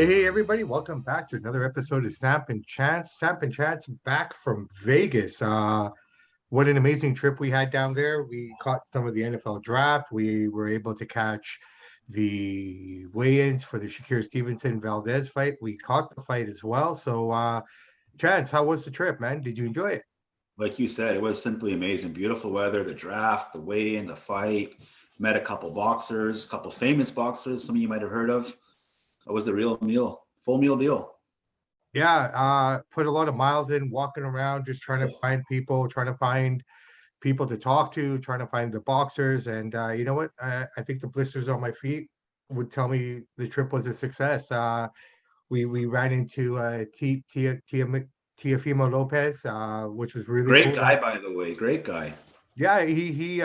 Hey, everybody, welcome back to another episode of Samp and Chance. Samp and Chance back from Vegas. What an amazing trip we had down there. We caught some of the NFL draft. We were able to catch the weigh-ins for the Shakur Stevenson Valdez fight. We caught the fight as well. Chance, how was the trip, man? Did you enjoy it? Like you said, it was simply amazing. Beautiful weather, the draft, the weigh-in, the fight. Met a couple boxers, a couple famous boxers, some of you might have heard of. It was the real meal, full meal deal. Yeah, put a lot of miles in, walking around, just trying to find people, trying to find people to talk to, trying to find the boxers. And you know what? I think the blisters on my feet would tell me the trip was a success. We ran into Tiafimo Lopez, which was really Great cool. guy, by the way. Great guy. Yeah, he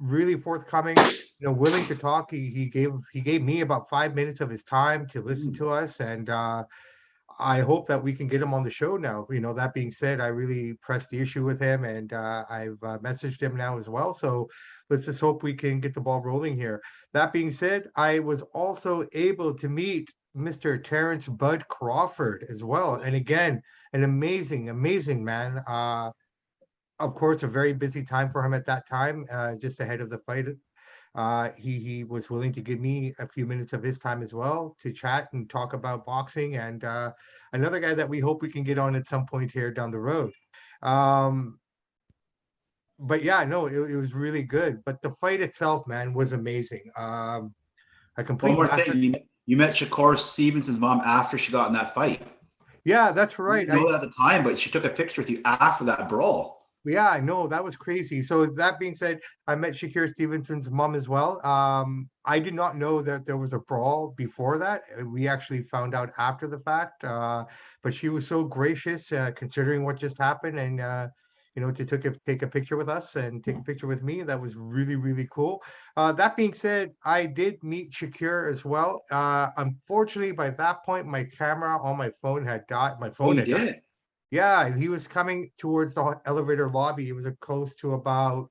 really forthcoming, willing to talk. He gave me about 5 minutes of his time to listen to us, and I hope that we can get him on the show now. That being said, I really pressed the issue with him, and I've messaged him now as well. So let's just hope we can get the ball rolling here. That being said, I was also able to meet Mr. Terrence Bud Crawford as well. And again, an amazing, amazing man. Of course, a very busy time for him at that time, just ahead of the fight. He was willing to give me a few minutes of his time as well to chat and talk about boxing, and another guy that we hope we can get on at some point here down the road. Um, but yeah, no, it was really good. But the fight itself, man, was amazing. A One complete more master. thing. You met Shakur Stevenson's mom after she got in that fight. Yeah, that's You right. didn't know that at the time, but she took a picture with you after that brawl. Yeah, I know that was crazy. So that being said, I met Shakir Stevenson's mom as well. I did not know that there was a brawl before that. We actually found out after the fact. But she was so gracious, considering what just happened, and to take a picture with us and take a picture with me. That was really, really cool. That being said, I did meet Shakir as well. Unfortunately, by that point, my camera on my phone had died. My Oh, phone you had died. did? Yeah, he was coming towards the elevator lobby. It was close to about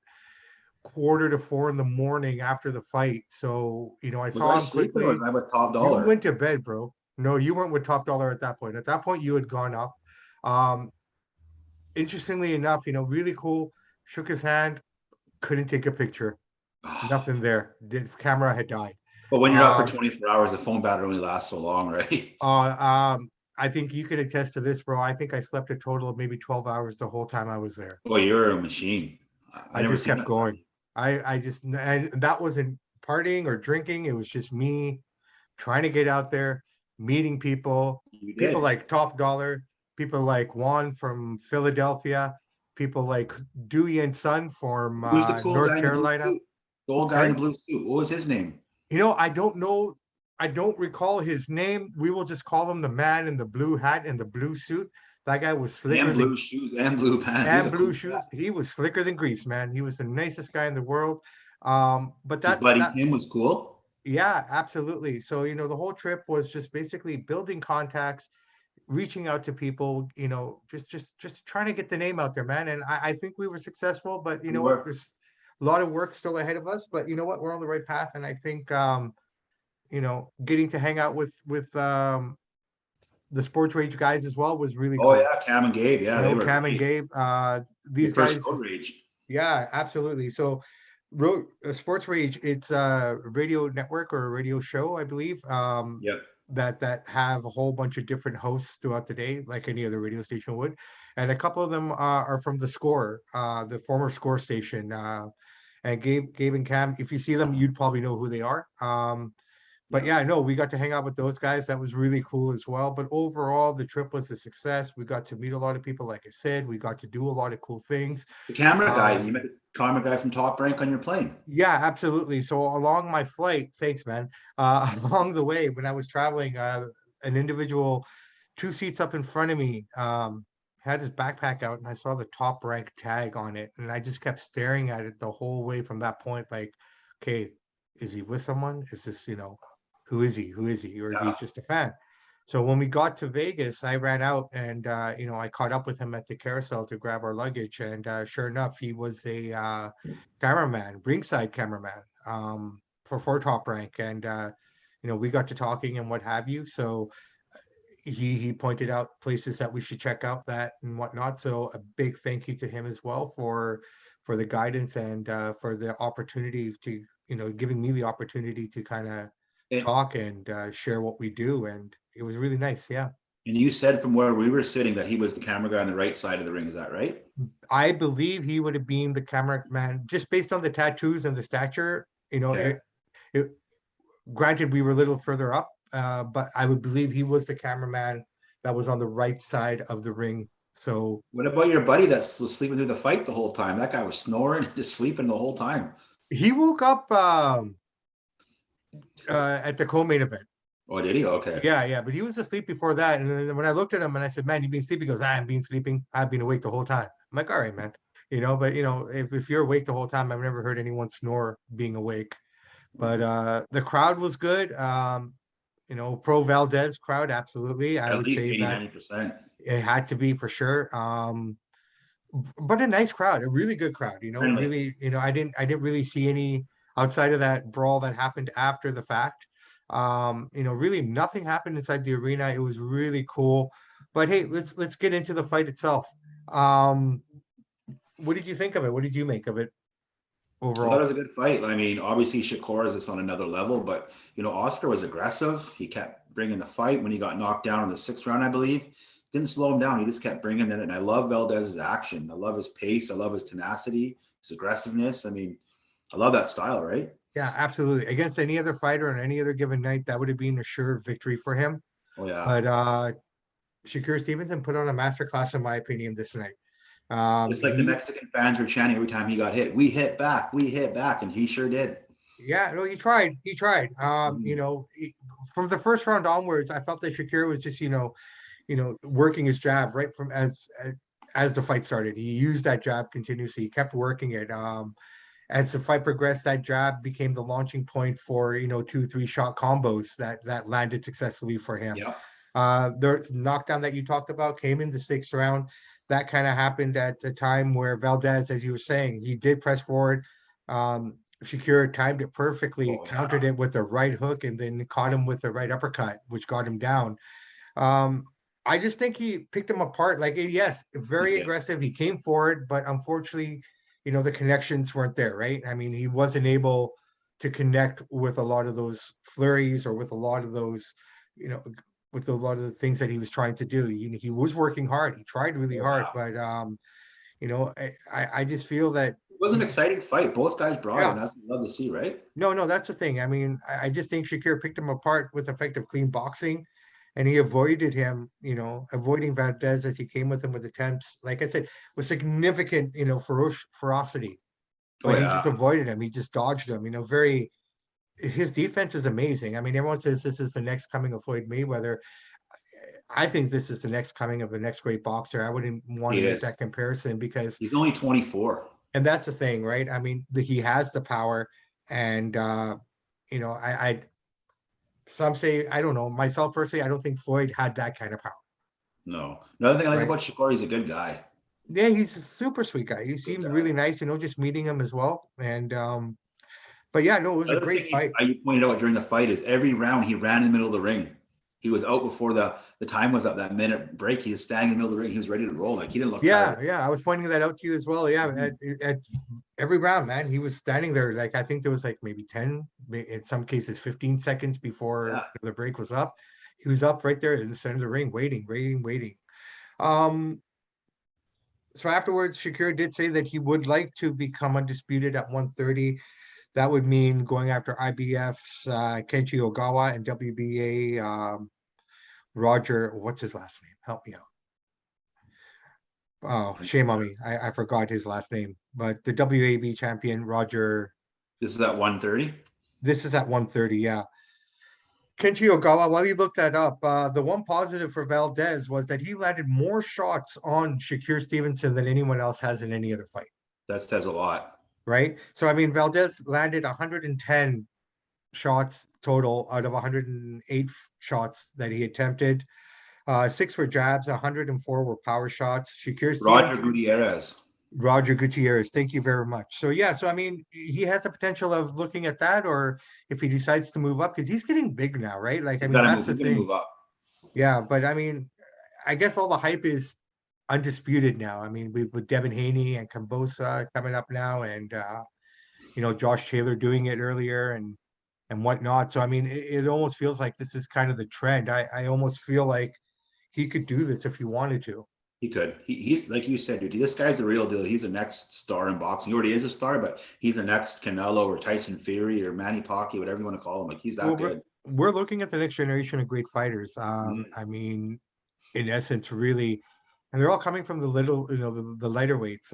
quarter to 4 in the morning after the fight. So, I Was saw I him sleeping or was quickly. I with Top You Dollar? went to bed, bro. No, you weren't with Top Dollar at that point. At that point, you had gone up. Um, Interestingly enough, really cool. Shook his hand, couldn't take a picture. Nothing there. The camera had died. But when you're up for Um, 24 hours, the phone battery only lasts so long, right? uh, um, I think you could attest to this, bro. I think I slept a total of maybe 12 hours the whole time I was there. Oh, you're a machine. I I never just seen kept that side. going. I just, and that wasn't partying or drinking. It was just me trying to get out there, meeting people, You people did. like Top Dollar, people like Juan from Philadelphia, people like Dewey and Son from Who's the cool North guy in the blue Carolina. suit? The old guy in the Sorry, blue suit. What was his name? I don't know. I don't recall his name. We will just call him the man in the blue hat and the blue suit. That guy was slicker And than blue shoes and blue pants. He's and a blue cool guy. shoes. He was slicker than grease, man. He was the nicest guy in the world. But His that buddy that Tim was cool. Yeah, absolutely. So, the whole trip was just basically building contacts, reaching out to people, just trying to get the name out there, man. And I think we were successful, but you We know what? were. There's a lot of work still ahead of us, but you know what? We're on the right path. And I think getting to hang out with the sports rage guys as well was really Oh cool. yeah, Cam and Gabe. Yeah, they were Cam and great. Gabe, Your these first guys, road rage. yeah, absolutely. So Sports Rage, it's a radio network or a radio show, I believe, Yep. that have a whole bunch of different hosts throughout the day, like any other radio station would. And a couple of them are from the Score, the former Score station. And Gabe and Cam, if you see them, you'd probably know who they are. But Yep. yeah, no, we got to hang out with those guys. That was really cool as well. But overall, the trip was a success. We got to meet a lot of people, like I said. We got to do a lot of cool things. The camera guy. You Um, met the camera guy from Top Rank on your plane. Yeah, absolutely. So along my flight, thanks, man. Along the way, when I was traveling, an individual 2 seats up in front of me had his backpack out, and I saw the top rank tag on it, and I just kept staring at it the whole way from that point. Like, okay, is he with someone? Is this, who is he? Who is he? Or is he Yeah. just a fan? So when we got to Vegas, I ran out and I caught up with him at the carousel to grab our luggage, and sure enough, he was a cameraman, ringside cameraman, for Top Rank. And we got to talking and what have you. So he pointed out places that we should check out that and whatnot. So a big thank you to him as well for the guidance and for the opportunity to, giving me the opportunity to kind of And, talk and share what we do. And it was really nice. Yeah. and you said from where we were sitting that he was the camera guy on the right side of the ring. Is that right? I believe he would have been the cameraman just based on the tattoos and the stature. Okay. It granted we were a little further up, but I would believe he was the cameraman that was on the right side of the ring. So What about your buddy that was sleeping through the fight the whole time? That guy was snoring and just sleeping the whole time. he woke up at the co-main event. Oh, did he? Okay. Yeah, but he was asleep before that. And then when I looked at him and I said, "Man, you been sleeping?" He goes, "I've been sleeping. I've been awake the whole time." I'm like, "All right, man." But if you're awake the whole time, I've never heard anyone snore being awake. But the crowd was good. Pro Valdez crowd, absolutely. I At would least say 80, that 90%. it had to be for sure. But a nice crowd, a really good crowd. Friendly. Really, I didn't really see any outside of that brawl that happened after the fact. Really nothing happened inside the arena. It was really cool. But hey, let's get into the fight itself. Um, what did you think of it? What did you make of it I thought it overall? was a good fight. I mean, obviously Shakur is just on another level, but Oscar was aggressive. He kept bringing the fight when he got knocked down in the 6th round, I believe. Didn't slow him down. He just kept bringing it. And I love Valdez's action. I love his pace. I love his tenacity, his aggressiveness. I mean, I love that style, right? Yeah, absolutely. Against any other fighter on any other given night, that would have been a sure victory for him. Oh yeah. But Shakur Stevenson put on a masterclass, in my opinion, this night. Just like the Mexican fans were chanting every time he got hit. We hit back. We hit back. And he sure did. Yeah, no, he tried. He tried. Mhm. From the first round onwards, I felt that Shakir was just, working his jab right from as the fight started. He used that jab continuously. He kept working it. As the fight progressed, that jab became the launching point for 2, 3 shot combos that landed successfully for him. Yeah. The knockdown that you talked about came in the 6th round. That kind of happened at a time where Valdez, as you were saying, he did press forward. Shakir timed it perfectly, Oh countered yeah. it with the right hook, and then caught him with the right uppercut, which got him down. Um, I just think he picked him apart. Like, yes, He very did. aggressive. He came forward, but unfortunately, the connections weren't there, right? I mean, he wasn't able to connect with a lot of those flurries or with a lot of those, you know, with a lot of the things that he was trying to do. He was working hard. He tried really Oh hard, yeah. but I just feel that It was an exciting fight. Both guys brought it. yeah, And that's what I love to see, right? no, that's the thing. I mean, I just think Shakir picked him apart with effective clean boxing, and he avoided him, avoiding Valdez as he came with him with attempts, like I said, with significant, ferocity. Oh But he just yeah. avoided him. He just dodged him. His defense is amazing. I mean, everyone says this is the next coming of Floyd Mayweather. I think this is the next coming of the next great boxer. I wouldn't want He to make is. that comparison because, He's only 24. and that's the thing, right? I mean, he has the power, and I some say I don't know. Myself personally, I don't think Floyd had that kind of power, No. Another thing I like right? about Shakur, he's a good guy. Yeah, he's a super sweet guy. He Good seemed guy. really nice, just meeting him as well. And but yeah, no, it was a Another thing great fight. you pointed out during the fight is every round he ran in the middle of the ring. He was out before the time was up, that minute break. He was standing in the middle of the ring. He was ready to roll. Like he didn't look tired. Yeah, I was pointing that out to you as well. Yeah, Mhm. at every round, man, he was standing there. Like I think there was like maybe 10, in some cases 15 seconds before Yeah. the break was up. He was up right there in the center of the ring, waiting, waiting, waiting. Um, so afterwards, Shakir did say that he would like to become undisputed at 130. That would mean going after IBF's Kenji Ogawa and WBA Roger. What's his last name? Help me out. Oh, shame on me. I forgot his last name. But the WAB champion, Roger. This is at 130. This is at 130. Yeah. Kenji Ogawa, while you look that up, the one positive for Valdez was that he landed more shots on Shakur Stevenson than anyone else has in any other fight, That says a lot. right? So, I mean, Valdez landed 110 shots total out of 108 shots that he attempted. 6 were jabs, 104 were power shots. Shakir Roger Stevenson, Gutierrez. Roger Gutierrez, thank you very much. So yeah, so I mean, he has the potential of looking at that, or if he decides to move up, because he's getting big now, right? Like, I He's mean, got to that's move. the He's going to thing. move up. Yeah, but I mean, I guess all the hype is undisputed now. I mean, with Devin Haney and Kambosa coming up now, and Josh Taylor doing it earlier and whatnot. So I mean, it almost feels like this is kind of the trend. I almost feel like he could do this if he wanted to. He could. He's like you said, dude. This guy's the real deal. He's the next star in boxing. He already is a star, but he's the next Canelo or Tyson Fury or Manny Pacquiao, whatever you want to call him. Like he's Well, that we're good. we're looking at the next generation of great fighters. Mm. I mean, in essence, really, and they're all coming from the little, the lighter weights.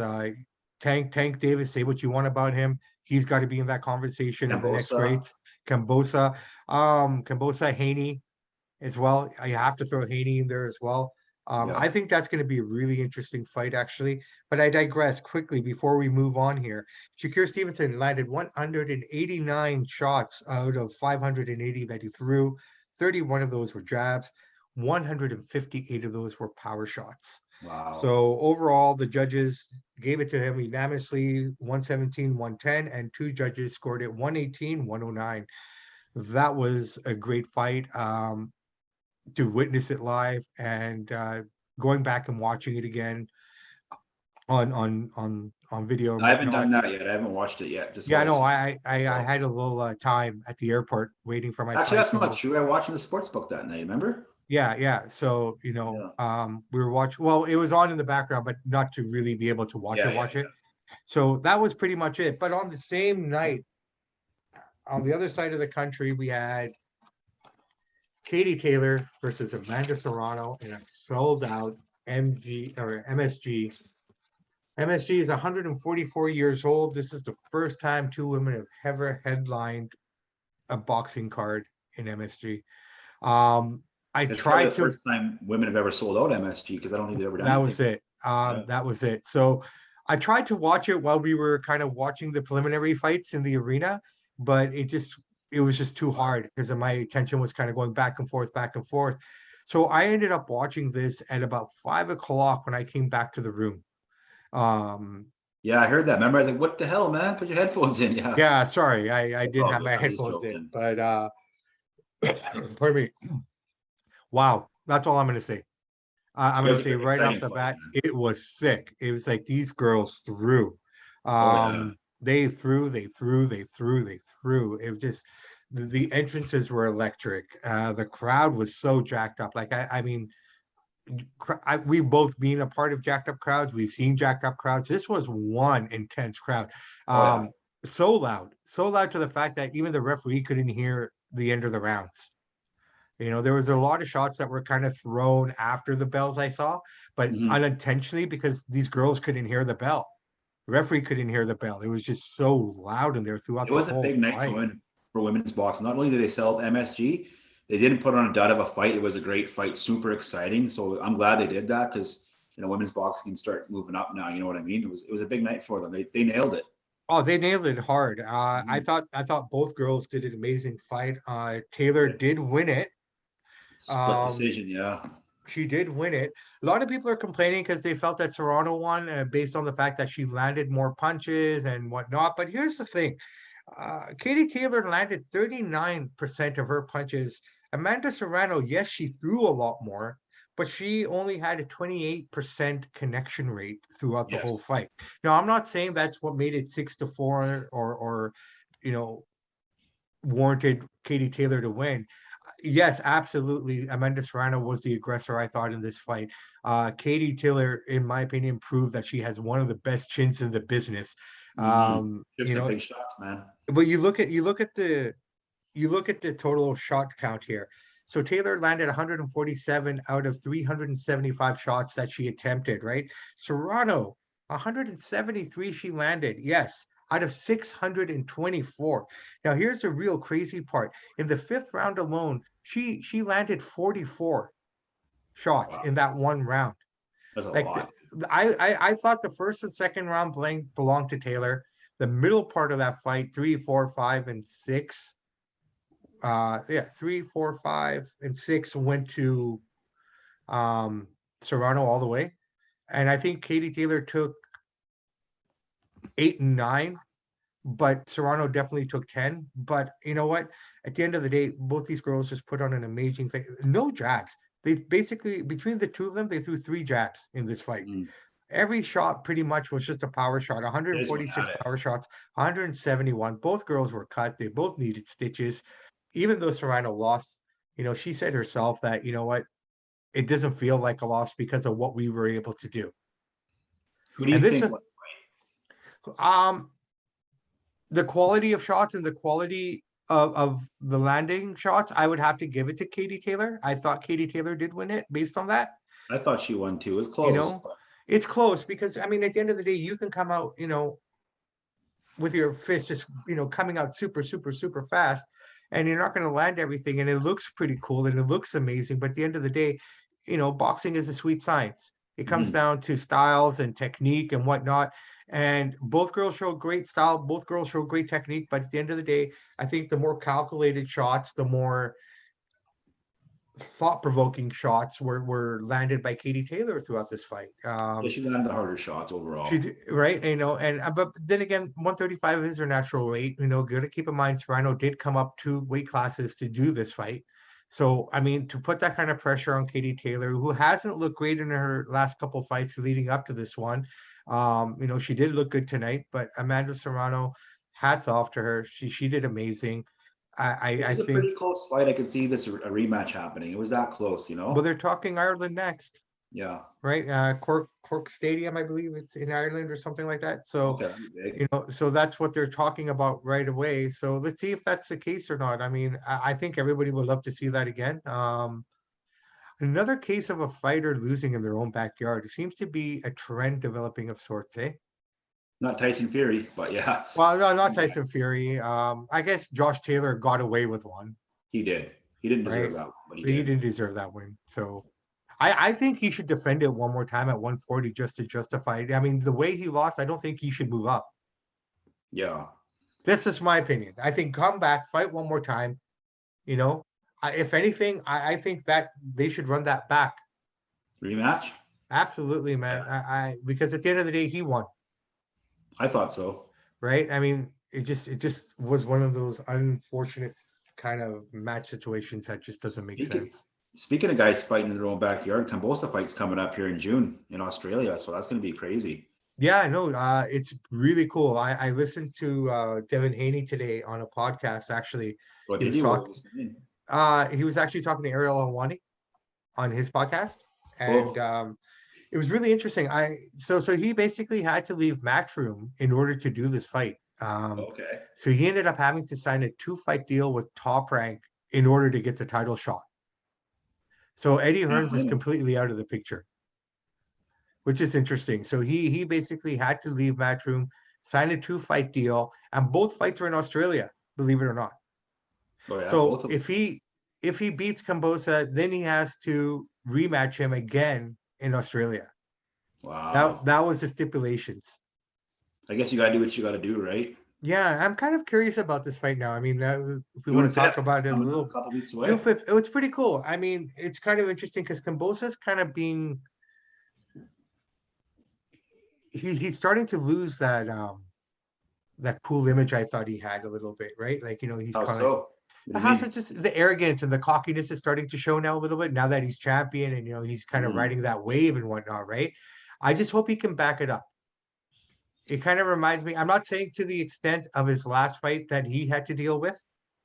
Tank Davis, say what you want about him. He's got to be in that conversation of the next Cambosa. greats. Kambosa, Haney as well. I have to throw Haney in there as well. Yeah. I think that's going to be a really interesting fight, actually. But I digress quickly before we move on here. Shakur Stevenson landed 189 shots out of 580 that he threw. 31 of those were jabs. 158 of those were power shots. Wow. So overall, the judges gave it to him unanimously 117, 110, and two judges scored it 118, 109. That was a great fight. To witness it live and going back and watching it again on video and I haven't whatnot. done that yet. I haven't watched it yet. Just Yeah, always no, seen I it. had a little time at the airport waiting for my Actually, flight that's to not move. true. I watched in the sports book that night. Remember? Yeah. So, Yeah. we were watching, well, it was on in the background, but not to really be able to Yeah. Yeah. watch it. So that was pretty much it. But on the same night, on the other side of the country, we had Katie Taylor versus Amanda Serrano in a sold out MSG. MSG is 144 years old. This is the first time two women have ever headlined a boxing card in MSG. Um, I It's probably tried the to, first time women have ever sold out MSG because I don't think they've ever done that anything. was it. Yeah. That was it. So I tried to watch it while we were kind of watching the preliminary fights in the arena, but it was just too hard because my attention was kind of going back and forth, back and forth. So I ended up watching this at about 5 o'clock when I came back to the room. Um, Yeah, I heard that. Remember, I was like, "What the hell, man? Put your headphones in." Yeah, Yeah, sorry, I that's didn't all have good. my I'm just headphones in, joking. but pardon me. Wow, that's all I'm gonna say. I'm It gonna was a say good, right off exciting the fight, bat, man. it was sick. It was like these girls threw. Oh yeah, They threw, they threw, they threw, they threw. It was just the entrances were electric. The crowd was so jacked up. Like I mean, we've both been a part of jacked up crowds. We've seen jacked up crowds. This was one intense crowd. oh yeah. Um, so loud to the fact that even the referee couldn't hear the end of the rounds. There was a lot of shots that were kind of thrown after the bells I saw, but Mhm. unintentionally because these girls couldn't hear the bell. The referee couldn't hear the bell. It was just so loud in there throughout It the was a whole big night fight. for women's boxing. Not only did they sell MSG, they didn't put on a dud of a fight. It was a great fight, super exciting. So I'm glad they did that because women's boxing can start moving up now. You know what I mean? It was a big night for them. They nailed it. Oh, they nailed it hard. Mhm. I thought both girls did an amazing fight. Taylor Right. did win it. Split Um, decision, yeah. she did win it. A lot of people are complaining because they felt that Serrano won based on the fact that she landed more punches and whatnot. But here's the thing. Katie Taylor landed 39% of her punches. Amanda Serrano, yes, she threw a lot more, but she only had a 28% connection rate throughout the whole Yes. fight. Now, I'm not saying that's what made it 6-4 or you know, warranted Katie Taylor to win. Yes, absolutely. Amanda Serrano was the aggressor, I thought, in this fight. Katie Taylor, in my opinion, proved that she has one of the best chins in the business. Mm-hmm. Took You some know, big shots, man. but you look at the total shot count here. So Taylor landed 147 out of 375 shots that she attempted, right? Serrano, 173 she landed. Yes, out of 624. Now here's the real crazy part. In the fifth round alone, she landed 44 shots Wow. in that one round. That's a Like lot. I thought the first and second round belonged to Taylor. The middle part of that fight, 3, 4, 5, and 6, yeah, 3, 4, 5, and 6 went to um Serrano all the way. And I think Katie Taylor took 8 and 9, but Serrano definitely took 10. But you know what? At the end of the day, both these girls just put on an amazing thing. No jabs. They basically, between the two of them, they threw 3 jabs in this fight. Mm. Every shot pretty much was just a power shot. They just went 146 at it. power shots, 171. Both girls were cut. They both needed stitches. Even though Serrano lost, she said herself that, it doesn't feel like a loss because of what we were able to do. Who do you And this, think? um, the quality of shots and the quality of the landing shots, I would have to give it to Katie Taylor. I thought Katie Taylor did win it based on that. I thought she won too. It was You close. know, it's close because I mean, at the end of the day, you can come out, with your fist just, coming out super, super, super fast, and you're not going to land everything. And it looks pretty cool and it looks amazing. But at the end of the day, boxing is a sweet science. It comes Mhm. down to styles and technique and whatnot. And both girls show great style. Both girls show great technique. But at the end of the day, I think the more calculated shots, the more thought-provoking shots were landed by Katie Taylor throughout this fight. Yeah, she landed the harder shots overall. Right, but then again, 135 is her natural weight. Good to keep in mind, Serrano did come up 2 weight classes to do this fight. So, I mean, to put that kind of pressure on Katie Taylor, who hasn't looked great in her last couple fights leading up to this one, she did look good tonight. But Amanda Serrano, hats off to her. She did amazing. It I was a think. pretty close fight. I could see this a rematch happening. It was that close, Well, they're talking Ireland next. Yeah. Right? Cork Stadium, I believe it's in Ireland or something like that. So, Okay. Big. so that's what they're talking about right away. So let's see if that's the case or not. I mean, I think everybody would love to see that again. Another case of a fighter losing in their own backyard. It seems to be a trend developing of sorts, eh? Not Tyson Fury, but yeah, Well, no, not Tyson Fury. I guess Josh Taylor got away with one, he did. He didn't deserve right? that, but he But he did. didn't deserve that win. So I think he should defend it one more time at 140 just to justify it. I mean, the way he lost, I don't think he should move up. Yeah. This is my opinion. I think come back, fight one more time. You know, if anything, I think that they should run that back. Rematch? Absolutely, man. Yeah. Because at the end of the day, he won, I thought so. right? I mean, it just was one of those unfortunate kind of match situations that just doesn't make Speaking, sense. speaking of guys fighting in their own backyard, Kambosa fight's coming up here in June in Australia, so that's going to be crazy. Yeah, no, it's really cool. I listened to Devin Haney today on a podcast. Actually, What he did was you? What talking. was his name? He was actually talking to Ariel Helwani on his podcast, and Cool. it was really interesting. So he basically had to leave Matchroom in order to do this fight. Okay. So he ended up having to sign a 2-fight deal with Top Rank in order to get the title shot. So Eddie Hearns is completely out of the picture, which is interesting. So he basically had to leave Matchroom, sign a 2-fight deal, and both fights are in Australia, believe it or not. Oh yeah, So both of them. if he beats Kambosa, then he has to rematch him again in Australia. Wow. That was the stipulations. I guess you got to do what you got to do, right? Yeah, I'm kind of curious about this fight now. I mean, if we want June to talk 5th, about it a coming up, little, a couple weeks June away. 5th, it's pretty cool. I mean, it's kind of interesting because Kambosa's kind of being he's starting to lose that cool image I thought he had a little bit, right? Like, he's How kind of so? What do you also mean? just the arrogance and the cockiness is starting to show now a little bit now that he's champion and he's kind of Mm. riding that wave and whatnot, right? I just hope he can back it up. It kind of reminds me, I'm not saying to the extent of his last fight that he had to deal with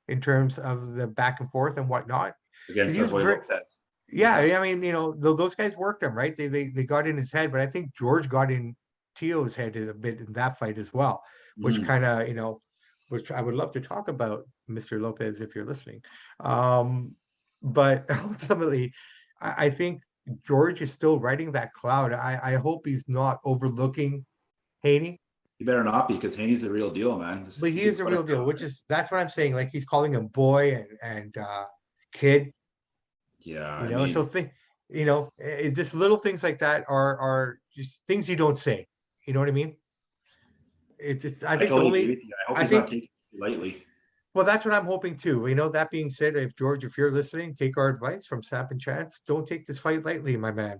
in terms of the back and forth and whatnot. Because Against he our was boy very, Lopez. yeah, I mean, those guys worked him, right? They got in his head, but I think George got in Tio's head a bit in that fight as well, which Mhm. kind of, which I would love to talk about, Mr. Lopez, if you're listening. But ultimately, I think George is still riding that cloud. I hope he's not overlooking Haney, You better not be, because Haney's the real deal, man. but He he could is a put us real deal, down. that's what I'm saying. Like he's calling him boy and kid, Yeah, so just little things like that are just things you don't say. You know what I mean? It's just, I I think the totally agree only, with you. I hope I he's not think, taking it too lightly. Well, that's what I'm hoping too. That being said, if George, if you're listening, take our advice from Samp and Chance. Don't take this fight lightly, my man.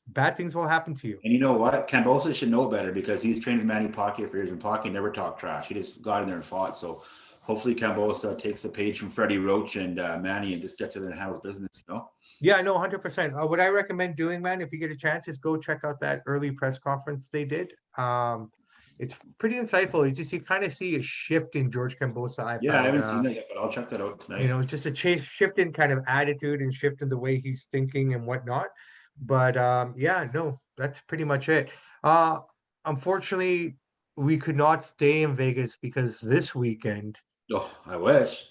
Bad things will happen to you. And you know what? Cambosa should know better because he's trained with Manny Pacquiao for years, and Pacquiao never talked trash. He just got in there and fought. So hopefully Cambosa takes a page from Freddie Roach and Manny and just gets in there and handles business, you know? Yeah, I know 100%. What I recommend doing, man, if you get a chance, is go check out that early press conference they did. It's pretty insightful. You kind of see a shift in George Cambosa, I Yeah, I found. haven't seen that yet, but I'll check that out tonight. Just a shift in kind of attitude and shift in the way he's thinking and whatnot. But yeah, no, that's pretty much it. Uh, Unfortunately, we could not stay in Vegas because this weekend Oh, I wish.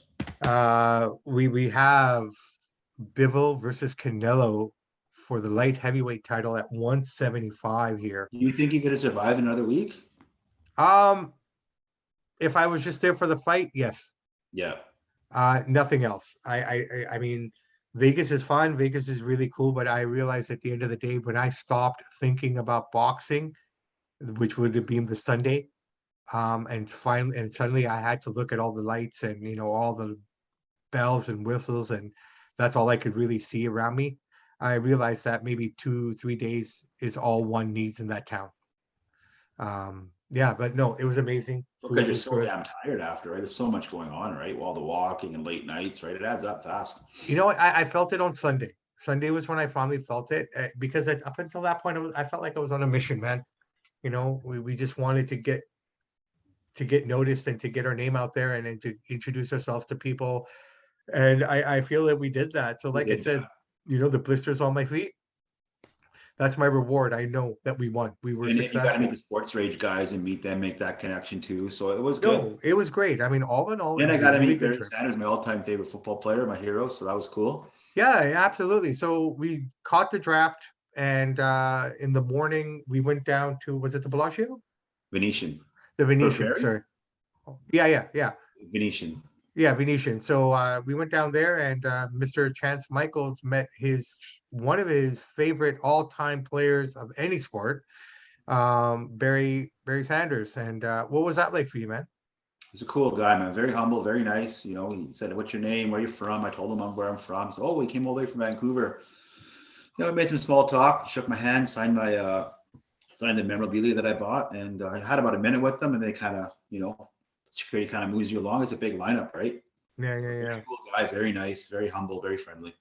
we have Bivol versus Canelo for the light heavyweight title at 175 here. Do you think he could have survived another week? Um, if I was just there for the fight, yes. Yeah. Nothing else. I mean, Vegas is fun. Vegas is really cool, but I realized at the end of the day, when I stopped thinking about boxing, which would have been the Sunday, and suddenly I had to look at all the lights and all the bells and whistles, and that's all I could really see around me. I realized that maybe 2, 3 days is all one needs in that town. Yeah, but no, it was amazing. Because Food you're was so good. damn tired after, right? There's so much going on, right? All the walking and late nights, right? It adds up fast. I felt it on Sunday. Sunday was when I finally felt it because up until that point, I felt like I was on a mission, man. We just wanted to get noticed and to get our name out there and to introduce ourselves to people. And I feel that we did that. So, You like I did said, that. the blisters on my feet, that's my reward. I know that we won. We were And you got to meet successful. the sports rage guys and meet them, make that connection too. So it was good. No, it was great. I mean, all in all, it And I was a got to really meet good Barry trip. Sanders, my all-time favorite football player, my hero. So that was cool. Yeah, absolutely. So we caught the draft, and in the morning we went down to, was it the Bellagio? Venetian. The For Venetian, Barry? sorry. Yeah. Venetian. Yeah, Venetian. So we went down there, and Mr. Chance Michaels met one of his favorite all-time players of any sport, Barry Sanders. And what was that like for you, man? He's a cool guy, man. Very humble, very nice. You know, he said, "What's your name? Where are you from?" I told him where I'm from. He said, "Oh, we came all the way from Vancouver." We made some small talk, shook my hand, signed the memorabilia that I bought, and I had about a minute with them, and they kind of, security kind of moves you along. It's a big lineup, right? Yeah. Very cool guy, very nice, very humble, very friendly.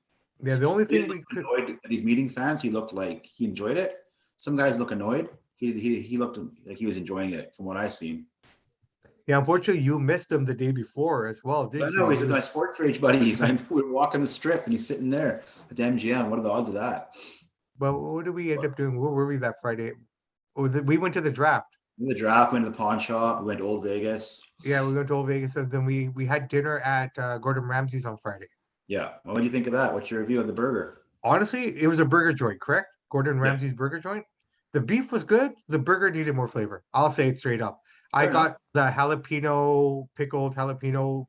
Yeah, the only He thing didn't we look could, annoyed at these meeting fans. He looked like he enjoyed it. Some guys look annoyed. He looked like he was enjoying it from what I seen. yeah, unfortunately, you missed him the day before as well, But didn't you? no, he's with my sports rage buddies. We were walking the strip, and he's sitting there at the MGM. What are the odds of that? Well, what did we end up doing? Where were we that Friday? We went to the draft. In the draft, went to the pawn shop, we went to Old Vegas. Yeah, we went to Old Vegas, and then we had dinner at Gordon Ramsay's on Friday. Yeah. What do you think of that? What's your review of the burger? Honestly, it was a burger joint, correct? Gordon Yeah. Ramsay's burger joint. The beef was good. The burger needed more flavor. I'll say it straight up. I Fair enough. got the pickled jalapeno,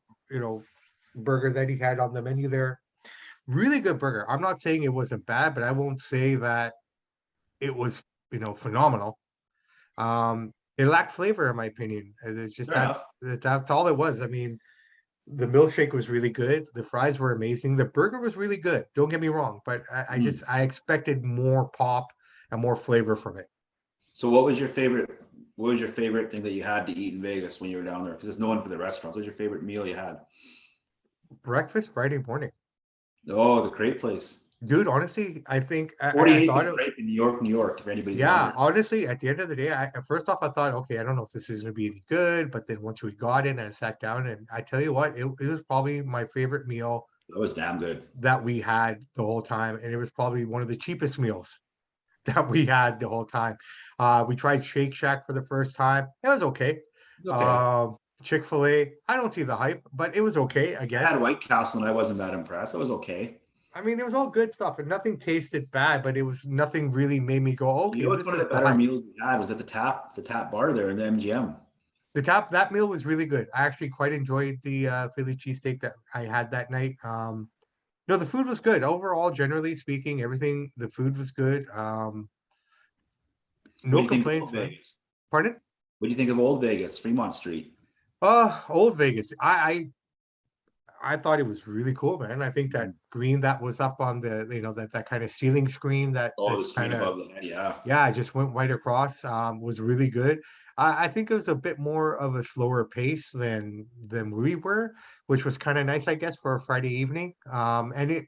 burger that he had on the menu there. Really good burger. I'm not saying it wasn't bad, but I won't say that it was, phenomenal. It lacked flavor, in my opinion. It's just Fair enough. that's all it was. I mean, the milkshake was really good. The fries were amazing. The burger was really good. Don't get me wrong, but I expected more pop and more flavor from it. So what was your favorite? What was your favorite thing that you had to eat in Vegas when you were down there? Because it's known for the restaurants. What was your favorite meal you had? Breakfast Friday morning, Oh, the crepe place. dude. Honestly, I think I 48th thought and it. crepe in New York. If anybody's Yeah, wondering. honestly, at the end of the day, first off, I thought, okay, I don't know if this is going to be any good, but then once we got in and sat down, and I tell you what, it was probably my favorite meal That was damn good. that we had the whole time, and it was probably one of the cheapest meals that we had the whole time. We tried Shake Shack for the first time. It was okay. Okay. Chick-fil-A, I don't see the hype, but it was okay I again. had White Castle and I wasn't that impressed. That was okay. I mean, it was all good stuff, and nothing tasted bad, but it was nothing really made me go, You okay, know what's this one of is the the better hype. meals we had was at the tap bar there in the MGM. That meal was really good. I actually quite enjoyed the Philly cheesesteak that I had that night. No, the food was good overall. Generally speaking, the food was good. What do No you think of complaints, Old man. Vegas? Pardon? What do you think of Old Vegas, Fremont Street? Old Vegas. I thought it was really cool, man. I think that Mhm. green that was up on the, that kind of ceiling screen that Oh, the that's screen kind of, above the head, yeah. yeah, it just went right across. Was really good. I think it was a bit more of a slower pace than we were, which was kind of nice, I guess, for a Friday evening. And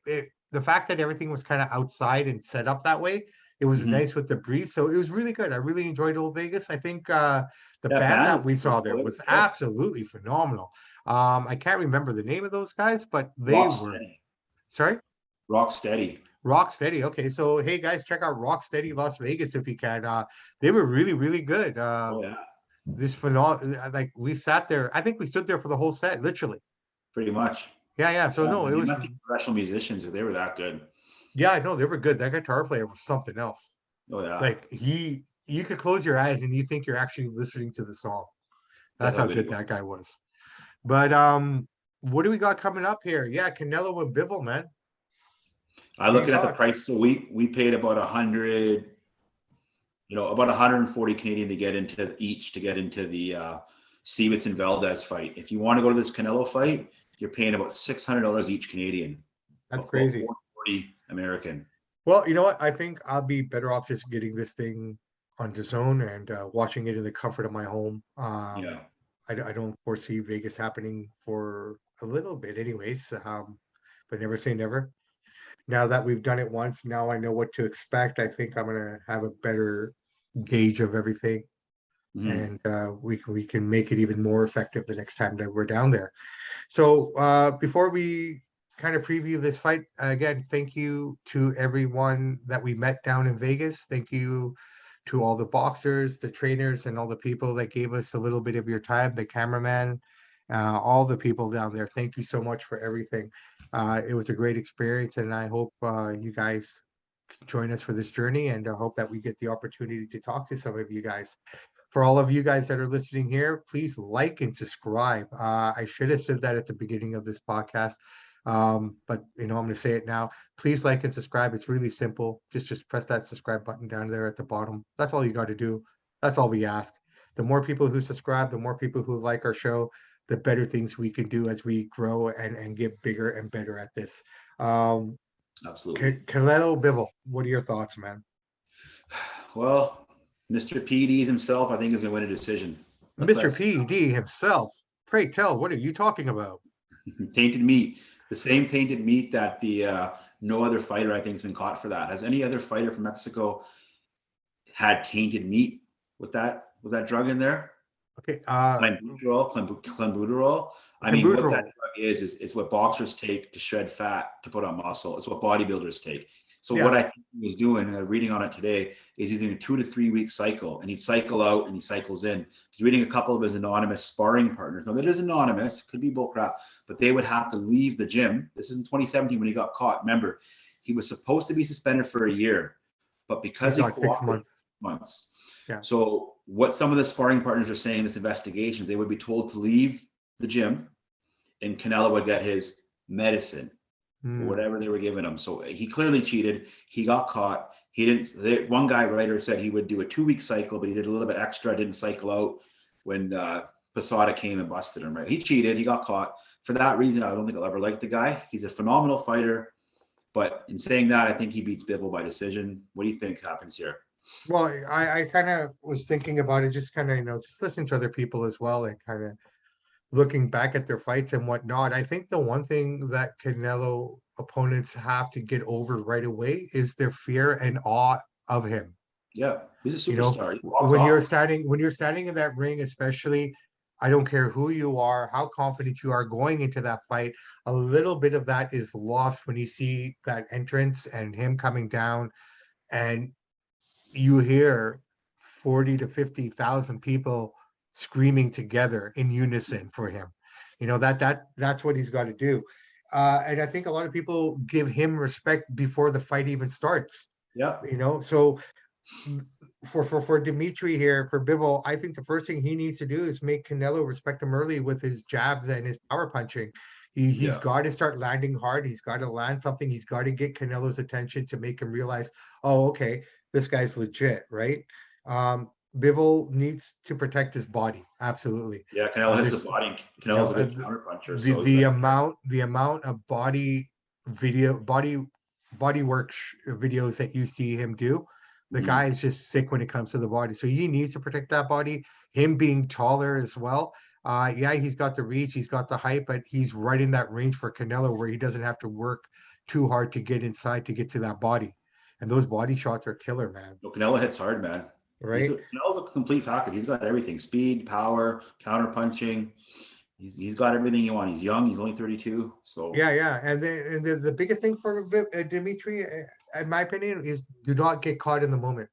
the fact that everything was kind of outside and set up that way, it was Mhm. nice with the breeze. So it was really good. I really enjoyed Old Vegas. I think the Yeah, band band that was we pretty saw there cool. It was was good. absolutely phenomenal. I can't remember the name of those guys, but they Rock were, steady. sorry. Rock steady. Rock Steady. Okay, so hey guys, check out Rock Steady Las Vegas if you can. They were really, really good. Oh yeah, This phenomenal. Like we sat there. I think we stood there for the whole set, literally. pretty much. Yeah, yeah. So Yeah, no, it they was. must be professional musicians if they were that good. Yeah, I know they were good. That guitar player was something else. Oh yeah, Like you could close your eyes and you think you're actually listening to the song. that's That's how how good he good that was. guy was. But what do we got coming up here? Yeah, Canelo and Bivol, man. I'm What are your looking at the thoughts? price. So we paid about 100, about 140 Canadian to get into the Stevenson Valdez fight. If you want to go to this Canelo fight, you're paying about $600 each Canadian, That's about crazy. 440 American. Well, you know what? I think I'll be better off just getting this thing on zone and watching it in the comfort of my home. Yeah. I don't foresee Vegas happening for a little bit, anyways. But never say never. Now that we've done it once, now I know what to expect. I think I'm gonna have a better gauge of everything, Mhm. and we can make it even more effective the next time that we're down there. So before we kind of preview this fight, again, thank you to everyone that we met down in Vegas. Thank you to all the boxers, the trainers, and all the people that gave us a little bit of your time, the cameraman, all the people down there. Thank you so much for everything. It was a great experience, and I hope you guys can join us for this journey, and I hope that we get the opportunity to talk to some of you guys. For all of you guys that are listening here, please like and subscribe. I should have said that at the beginning of this podcast, but I'm going to say it now. Please like and subscribe. It's really simple. Just press that subscribe button down there at the bottom. That's all you got to do. That's all we ask. The more people who subscribe, the more people who like our show, the better things we can do as we grow and get bigger and better at this. Um, Absolutely. Canelo Bivol, what are your thoughts, man? Well, Mr. PDs himself, I think, is going to win a decision. Mr. Let's PED himself. Pray tell, what are you talking about? tainted meat, the same tainted meat that the no other fighter I think has been caught for that. Has any other fighter from Mexico had tainted meat with that drug in there? Okay, Clenbuterol. I mean, what that Cambudro. drug is what boxers take to shred fat to put on muscle. It's what bodybuilders take. So what Yeah, I think he was doing, reading on it today, is he's in a 2 to 3 week cycle, and he'd cycle out and he cycles in. He's reading a couple of his anonymous sparring partners. Now that is anonymous, could be bullcrap, but they would have to leave the gym. This is in 2017 when he got caught. Remember, he was supposed to be suspended for a year, but he because he got six cooperated months. 6 months. Yeah. So what some of the sparring partners are saying in this investigation is they would be told to leave the gym, and Canelo would get his medicine or Hmm. whatever they were giving him. So he clearly cheated. He got caught. He didn't. One guy writer said he would do a 2 week cycle, but he did a little bit extra. Didn't cycle out when Posada came and busted him. Right? He cheated. He got caught. For that reason, I don't think I'll ever like the guy. He's a phenomenal fighter. But in saying that, I think he beats Bivol by decision. What do you think happens here? Well, I kind of was thinking about it, just kind of, just listening to other people as well and kind of looking back at their fights and whatnot. I think the one thing that Canelo opponents have to get over right away is their fear and awe of him. Yeah, he's a You know, superstar. He walks when you're off. standing in that ring, especially, I don't care who you are, how confident you are going into that fight, a little bit of that is lost when you see that entrance and him coming down and you hear 40 to 50,000 people screaming together in unison for him. That's what he's got to do. And I think a lot of people give him respect before the fight even starts. Yeah, So for Dimitri here, for Bivol, I think the first thing he needs to do is make Canelo respect him early with his jabs and his power punching. He's yeah. got to start landing hard. He's got to land something. He's got to get Canelo's attention to make him realize, oh, okay, this guy's legit, right? Bivol needs to protect his body. Absolutely. Yeah, Canelo hits the There's, body. you Canelo's know, a good counter puncher, the so he's the got. amount the amount of body work videos that you see him do, the guy Mhm. is just sick when it comes to the body. So he needs to protect that body. Him being taller as well. Yeah, he's got the reach, he's got the height, but he's right in that range for Canelo where he doesn't have to work too hard to get inside to get to that body. And those body shots are killer, man. No, Canelo hits hard, man. Right? Canelo's a complete package. He's got everything: speed, power, counter punching. He's got everything you want. He's young. He's only 32. So Yeah, yeah. And the biggest thing for Dimitri, in my opinion, is do not get caught in the moment.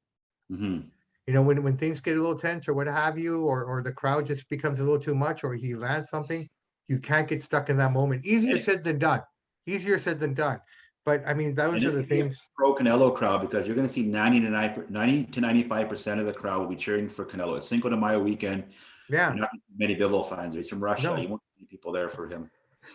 mhm. You know, when things get a little tense or what have you, or the crowd just becomes a little too much, or he lands something, you can't get stuck in that moment. Easier And, said than done. Easier said than done. But I mean, and those are it's the gonna be a things. pro Canelo crowd because you're gonna see 90 to 95% of the crowd will be cheering for Canelo. It's Cinco de Mayo weekend. Yeah, You're not gonna see many Bivol fans. He's from Russia. You no, won't see people there for him.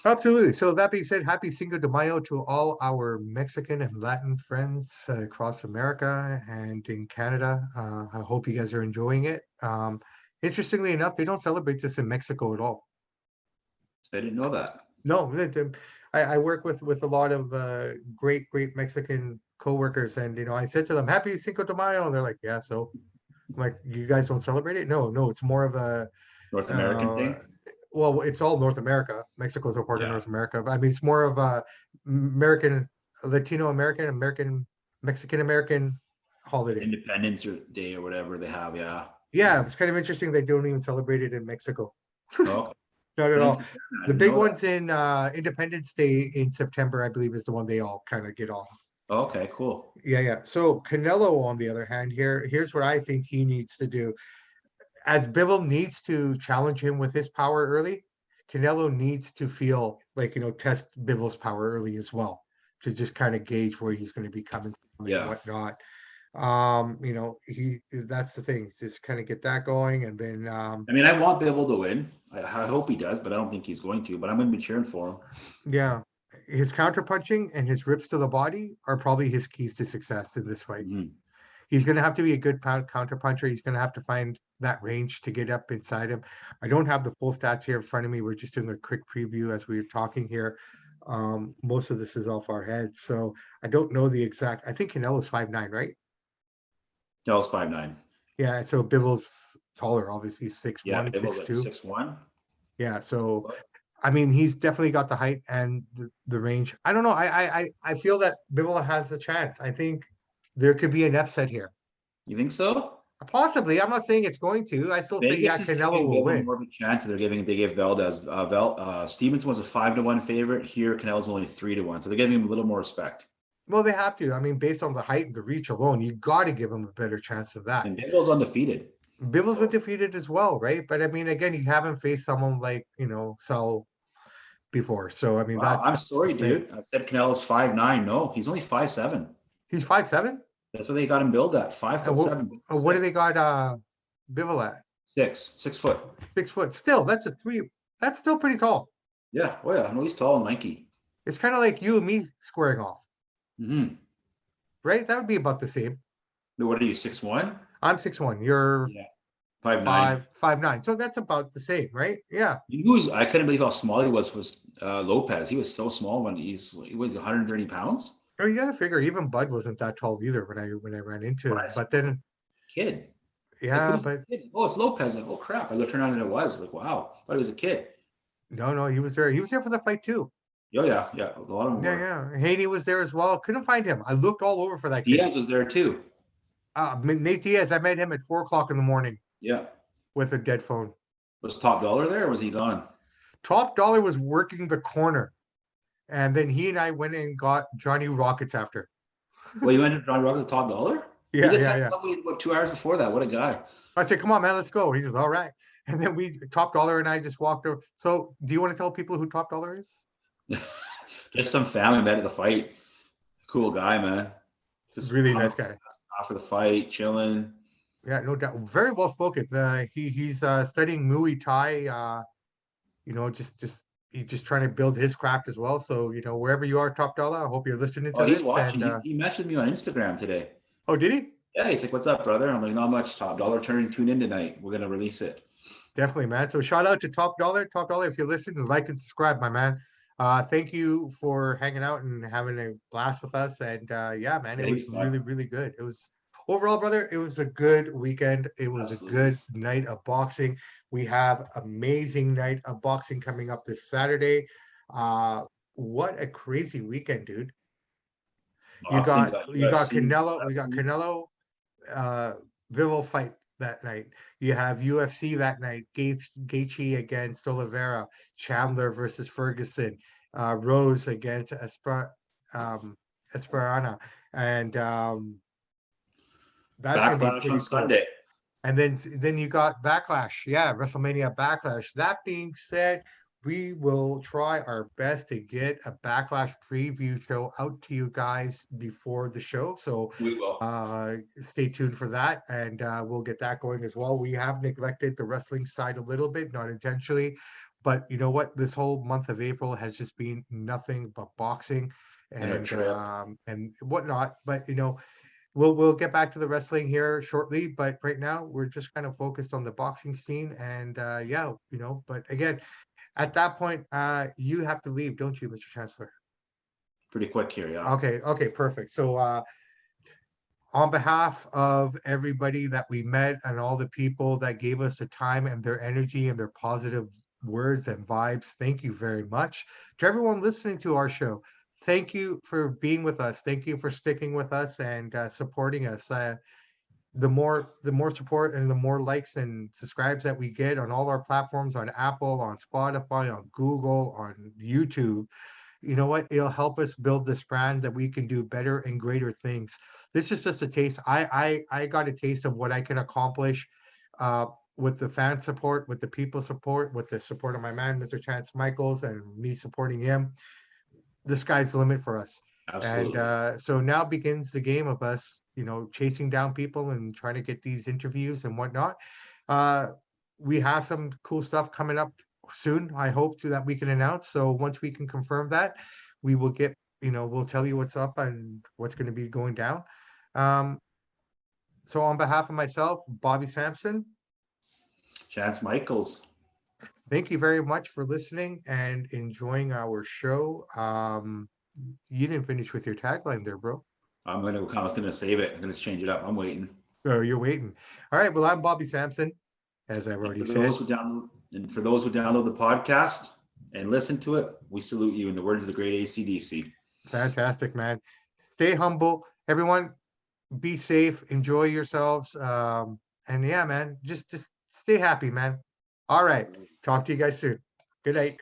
absolutely. So that being said, happy Cinco de Mayo to all our Mexican and Latin friends across America and in Canada. I hope you guys are enjoying it. Interestingly enough, they don't celebrate this in Mexico at all. I didn't know that. No, I work with a lot of great Mexican coworkers, and I said to them, "Happy Cinco de Mayo," and they're like, "Yeah." So I'm like, "You guys don't celebrate it?" No, no, it's more of a North American uh, thing. well, it's all North America. Mexico's a part of Yeah. North America, but I mean, it's more of a American, Latino American, Mexican American holiday. Independence Day or whatever they have. Yeah. Yeah, Yeah. it's kind of interesting they don't even celebrate it in Mexico. Okay. Not at Thanks all. for sharing that. I The didn't big know that. ones in Independence Day in September, I believe, is the one they all kind of get off. Okay, cool. Yeah, yeah. So Canelo, on the other hand, here's what I think he needs to do. As Bivol needs to challenge him with his power early, Canelo needs to feel like, test Bivol's power early as well to just kind of gauge where he's going to be coming from and Yeah. whatnot. He that's the thing, just kind of get that going and then I mean, I want Bivol to win. I hope he does, but I don't think he's going to. But I'm going to be cheering for him. yeah, his counter punching and his rips to the body are probably his keys to success in this fight. Mhm. He's going to have to be a good counter puncher. He's going to have to find that range to get up inside him. I don't have the full stats here in front of me. We're just doing a quick preview as we were talking here. Most of this is off our heads, so I don't know the exact. I think Canelo's 5'9", right? That was 5'9". Yeah, so Bivol's taller, obviously six Yeah, one, Bivol's six like two. 6'1". Yeah, so I mean, he's definitely got the height and the range. I don't know. I feel that Bivol has the chance. I think there could be an F set here. You think so? Possibly. I'm not saying it's going to. I still say, yeah, Vegas is Canelo giving will Bivol win. more of a chance than they gave Valdez. Stevenson was a 5-1 favorite. Here, Canelo's only 3-1. So they're giving him a little more respect. Well, they have to. I mean, based on the height and the reach alone, you got to give him a better chance of that. And Bivol's undefeated. Bivol's So undefeated as well, right? But I mean, again, you haven't faced someone like, Sal before. So, I mean, wow, I'm that's the sorry, thing. dude. I said Canelo's 5'9". No, he's only 5'7". He's 5'7"? That's what they got him billed at. 5 And foot 7. what do they got Bivol at? 6 foot. 6 foot. Still, that's a three. That's still pretty tall. Yeah. Oh yeah. No, he's tall and lanky. It's kind of like you and me squaring off, Mm-hmm. right? That would be about the same. What are you, 6'1"? I'm 6'1". You're Yeah. 5'9". 5'9". So that's about the same, right? Yeah. I couldn't believe how small he was Lopez. He was so small when he weighs 130 pounds. Oh, you got to figure even Bud wasn't that tall either when I ran into When him. I saw But then, kid. Like, who yeah, was the but kid? Oh, it's Lopez. Like, oh crap. I looked around and it was like, wow. I thought he was a kid. no, he was there. He was there for the fight too. Oh yeah, yeah. A lot of them Yeah, were. yeah. Haney was there as well. Couldn't find him. I looked all over for that kid. Diaz was there too. Nate Diaz. I met him at 4 o'clock in the morning Yeah. with a dead phone. Was Top Dollar there or was he gone? Top Dollar was working the corner, and then he and I went and got Johnny Rockets after. Well, you went to John Rock with Top Dollar? He Yeah, just yeah, had yeah. somebody about 2 hours before that. What a guy. I said, "Come on, man, let's go." He says, "All right." And then Top Dollar and I just walked over. So, do you want to tell people who Top Dollar is? Just some family met at the fight. Cool guy, man. Just Really nice guy. after the fight, chilling. Yeah, no doubt. Very well spoken. He's studying Muay Thai. He's just trying to build his craft as well. So wherever you are, Top Dollar, I hope you're listening Oh, to he's this. watching. And He messaged me on Instagram today. oh, did he? Yeah, he's like, "What's up, brother?" I'm like, "Not much. Top Dollar turning tune in tonight. We're gonna release it." Definitely, man. So shout out to Top Dollar. Top Dollar, if you listen, like and subscribe, my man. Thank you for hanging out and having a blast with us. And yeah, man, it was Thanks, man. really, really good. It was overall, brother, it was a good weekend. It was a Absolutely. good night of boxing. We have amazing night of boxing coming up this Saturday. Uh, what a crazy weekend, dude. You Boxing, got got you got UFC, Canelo, we got wrestling. Canelo Vivo fight that night. You have UFC that night. Gaethje against Oliveira, Chandler versus Ferguson, Rose against um, Esperana, and that's going to be Backlash on pretty cool. Sunday. And then you got Backlash. Yeah, WrestleMania Backlash. That being said, we will try our best to get a Backlash preview show out to you guys before the show. So We will. stay tuned for that, and we'll get that going as well. We have neglected the wrestling side a little bit, not intentionally, but you know what? This whole month of April has just been nothing but boxing And our trip. and whatnot. But you know, we'll get back to the wrestling here shortly, but right now we're just kind of focused on the boxing scene. And yeah, you know, but again, at that point, you have to leave, don't you, Mr. Chancellor? Pretty quick here, yeah. Okay, perfect. So on behalf of everybody that we met and all the people that gave us the time and their energy and their positive words and vibes, thank you very much. To everyone listening to our show, thank you for being with us. Thank you for sticking with us and supporting us. The more support and the more likes and subscribes that we get on all our platforms, on Apple, on Spotify, on Google, on YouTube, you know what, it'll help us build this brand that we can do better and greater things. This is just a taste. I got a taste of what I can accomplish uh with the fan support, with the people support, with the support of my man Mr. Chance Michaels and me supporting him. The sky's the limit for us. And Absolutely. so now begins the game of us, you know, chasing down people and trying to get these interviews and whatnot. Uh, we have some cool stuff coming up soon, I hope, to that we can announce. So once we can confirm that, we will get, you know, we'll tell you what's up and what's going to be going down. Um, so on behalf of myself, Bobby Sampson, Chance Michaels. thank you very much for listening and enjoying our show. You didn't finish with your tagline there, bro. I was gonna save it. I'm gonna change it up. I'm waiting. Oh, you're waiting. All right. Well, I'm Bobby Sampson, as I've And already for said. those who download the podcast and listen to it, we salute you in the words of the great ACDC. Fantastic, man. Stay humble. Everyone, be safe. Enjoy yourselves. And yeah, man, just stay happy, man. All right. Talk to you guys soon. Good night.